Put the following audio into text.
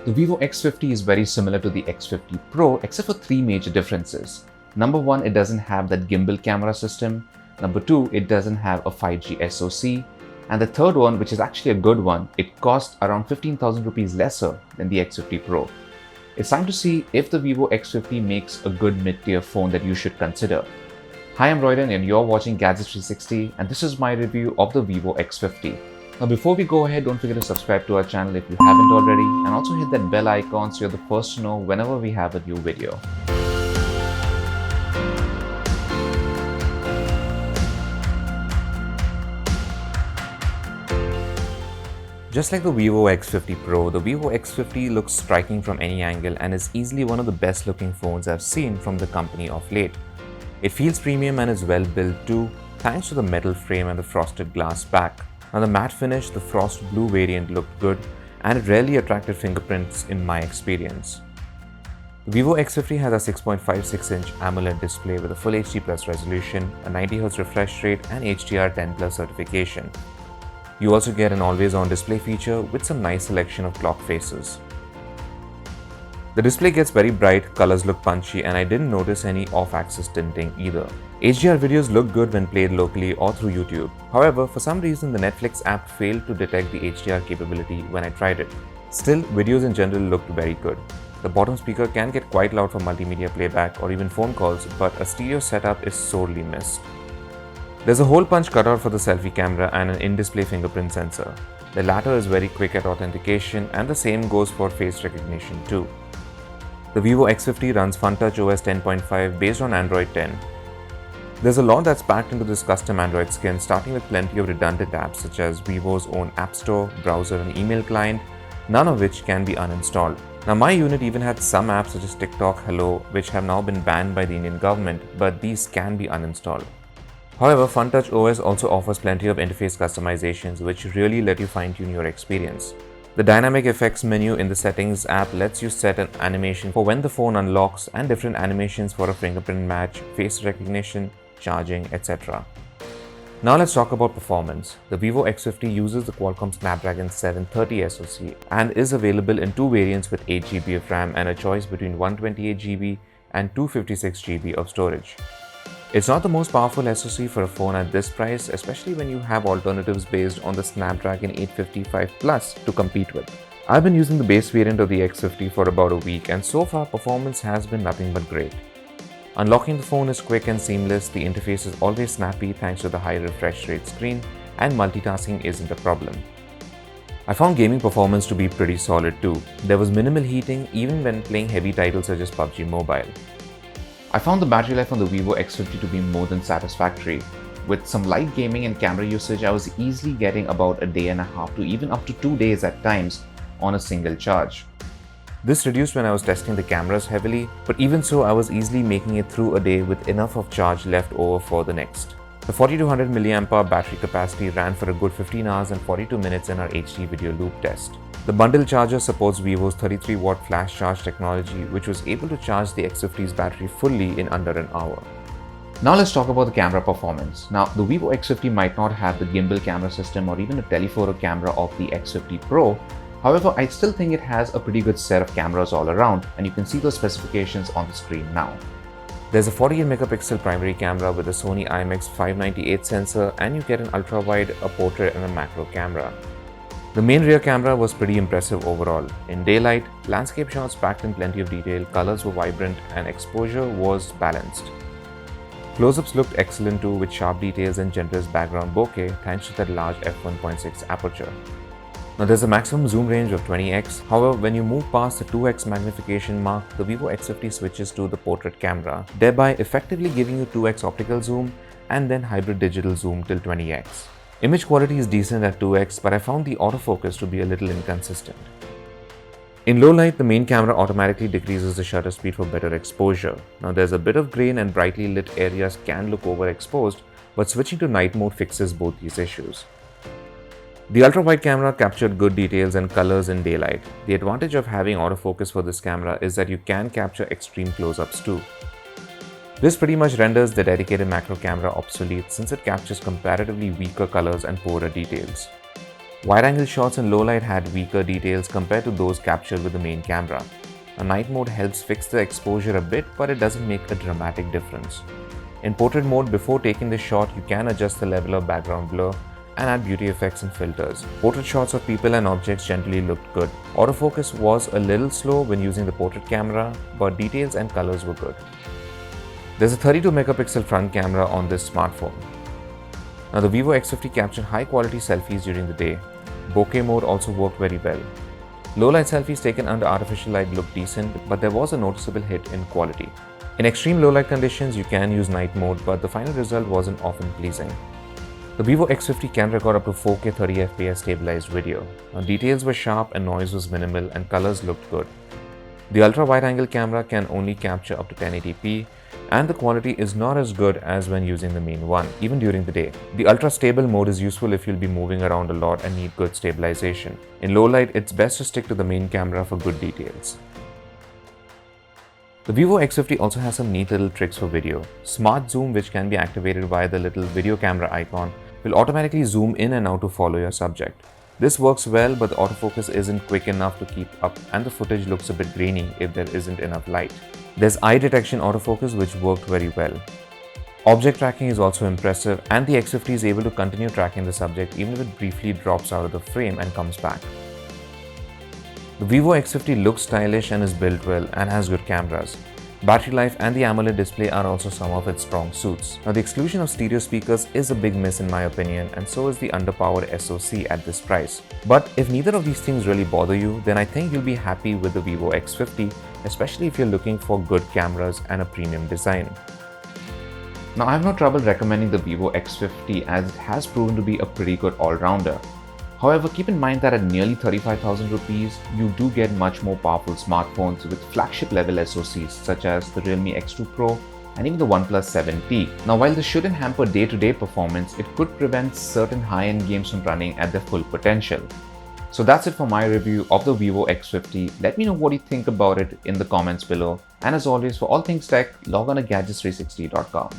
The Vivo X50 is very similar to the X50 Pro except for three major differences. Number one, it doesn't have that gimbal camera system. Number two, it doesn't have a 5G SoC. And the third one, which is actually a good one, it costs around 15,000 rupees lesser than the X50 Pro. It's time to see if the Vivo X50 makes a good mid-tier phone that you should consider. Hi, I'm Royden and you're watching Gadgets 360 and this is my review of the Vivo X50. Now before we go ahead, don't forget to subscribe to our channel if you haven't already and also hit that bell icon so you're the first to know whenever we have a new video. Just like the Vivo X50 Pro, the Vivo X50 looks striking from any angle and is easily one of the best looking phones I've seen from the company of late. It feels premium and is well built too, thanks to the metal frame and the frosted glass back. Now the matte finish, the frost blue variant looked good and it rarely attracted fingerprints in my experience. The Vivo X50 has a 6.56-inch AMOLED display with a Full HD Plus resolution, a 90Hz refresh rate and HDR10+ certification. You also get an always-on display feature with some nice selection of clock faces. The display gets very bright, colors look punchy and I didn't notice any off-axis tinting either. HDR videos look good when played locally or through YouTube. However, for some reason the Netflix app failed to detect the HDR capability when I tried it. Still, videos in general looked very good. The bottom speaker can get quite loud for multimedia playback or even phone calls, but a stereo setup is sorely missed. There's a hole punch cutout for the selfie camera and an in-display fingerprint sensor. The latter is very quick at authentication and the same goes for face recognition too. The Vivo X50 runs FunTouch OS 10.5 based on Android 10. There's a lot that's packed into this custom Android skin, starting with plenty of redundant apps such as Vivo's own App Store, browser and email client, none of which can be uninstalled. Now my unit even had some apps such as TikTok, Hello, which have now been banned by the Indian government, but these can be uninstalled. However, FunTouch OS also offers plenty of interface customizations which really let you fine-tune your experience. The dynamic effects menu in the settings app lets you set an animation for when the phone unlocks and different animations for a fingerprint match, face recognition, charging, etc. Now let's talk about performance. The Vivo X50 uses the Qualcomm Snapdragon 730 SoC and is available in two variants with 8GB of RAM and a choice between 128GB and 256GB of storage. It's not the most powerful SoC for a phone at this price, especially when you have alternatives based on the Snapdragon 855 Plus to compete with. I've been using the base variant of the X50 for about a week and so far performance has been nothing but great. Unlocking the phone is quick and seamless, the interface is always snappy thanks to the high refresh rate screen, and multitasking isn't a problem. I found gaming performance to be pretty solid too. There was minimal heating even when playing heavy titles such as PUBG Mobile. I found the battery life on the Vivo X50 to be more than satisfactory. With some light gaming and camera usage, I was easily getting about a day and a half to even up to 2 days at times on a single charge. This reduced when I was testing the cameras heavily, but even so I was easily making it through a day with enough of charge left over for the next. The 4200 mAh battery capacity ran for a good 15 hours and 42 minutes in our HD video loop test. The bundle charger supports Vivo's 33-watt flash charge technology, which was able to charge the X50's battery fully in under an hour. Now let's talk about the camera performance. Now, the Vivo X50 might not have the gimbal camera system or even a telephoto camera of the X50 Pro. However, I still think it has a pretty good set of cameras all around, and you can see those specifications on the screen now. There's a 48-megapixel primary camera with a Sony IMX598 sensor, and you get an ultra-wide, a portrait and a macro camera. The main rear camera was pretty impressive overall. In daylight, landscape shots packed in plenty of detail, colors were vibrant and exposure was balanced. Close-ups looked excellent too with sharp details and generous background bokeh thanks to that large f1.6 aperture. Now there's a maximum zoom range of 20x, however when you move past the 2x magnification mark, the Vivo X50 switches to the portrait camera, thereby effectively giving you 2x optical zoom and then hybrid digital zoom till 20x. Image quality is decent at 2x, but I found the autofocus to be a little inconsistent. In low light, the main camera automatically decreases the shutter speed for better exposure. Now there's a bit of grain and brightly lit areas can look overexposed, but switching to night mode fixes both these issues. The ultra-wide camera captured good details and colors in daylight. The advantage of having autofocus for this camera is that you can capture extreme close-ups too. This pretty much renders the dedicated macro camera obsolete since it captures comparatively weaker colors and poorer details. Wide-angle shots in low light had weaker details compared to those captured with the main camera. A night mode helps fix the exposure a bit, but it doesn't make a dramatic difference. In portrait mode, before taking the shot, you can adjust the level of background blur and add beauty effects and filters. Portrait shots of people and objects generally looked good. Autofocus was a little slow when using the portrait camera, but details and colors were good. There's a 32 megapixel front camera on this smartphone. Now the Vivo X50 captured high quality selfies during the day. Bokeh mode also worked very well. Low light selfies taken under artificial light looked decent, but there was a noticeable hit in quality. In extreme low light conditions, you can use night mode, but the final result wasn't often pleasing. The Vivo X50 can record up to 4K 30fps stabilized video. Now, details were sharp and noise was minimal and colors looked good. The ultra wide angle camera can only capture up to 1080p and the quality is not as good as when using the main one, even during the day. The ultra stable mode is useful if you'll be moving around a lot and need good stabilization. In low light, it's best to stick to the main camera for good details. The Vivo X50 also has some neat little tricks for video. Smart Zoom, which can be activated via the little video camera icon, will automatically zoom in and out to follow your subject. This works well, but the autofocus isn't quick enough to keep up and the footage looks a bit grainy if there isn't enough light. There's eye detection autofocus, which worked very well. Object tracking is also impressive and the X50 is able to continue tracking the subject even if it briefly drops out of the frame and comes back. The Vivo X50 looks stylish and is built well and has good cameras. Battery life and the AMOLED display are also some of its strong suits. Now the exclusion of stereo speakers is a big miss in my opinion, and so is the underpowered SoC at this price. But if neither of these things really bother you, then I think you'll be happy with the Vivo X50, especially if you're looking for good cameras and a premium design. Now I have no trouble recommending the Vivo X50 as it has proven to be a pretty good all-rounder. However, keep in mind that at nearly 35,000 rupees, you do get much more powerful smartphones with flagship level SoCs such as the Realme X2 Pro and even the OnePlus 7T. Now while this shouldn't hamper day-to-day performance, it could prevent certain high-end games from running at their full potential. So that's it for my review of the Vivo X50. Let me know what you think about it in the comments below. And as always, for all things tech, log on to gadgets360.com.